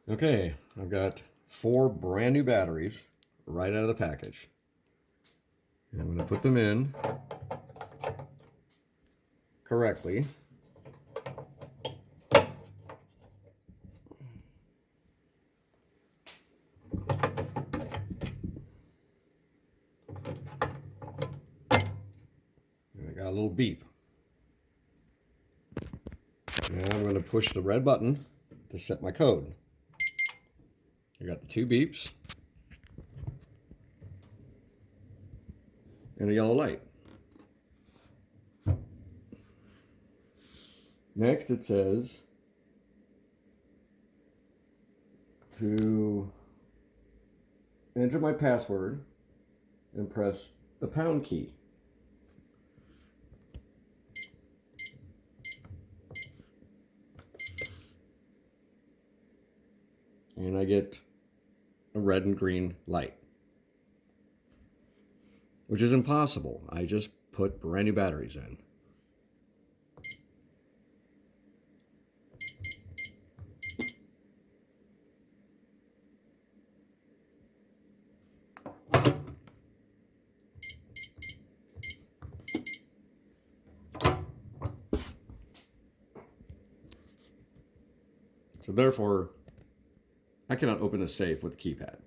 Okay, I've got 4 brand new batteries right out of the package. And I'm going to put them in correctly. And I got a little beep. And I'm going to push the red button to set my code. I got the 2 beeps and a yellow light. Next it says to enter my password and press the pound key. And I get a red and green light, which is impossible. I just put brand new batteries in. So therefore, I cannot open a safe with a keypad.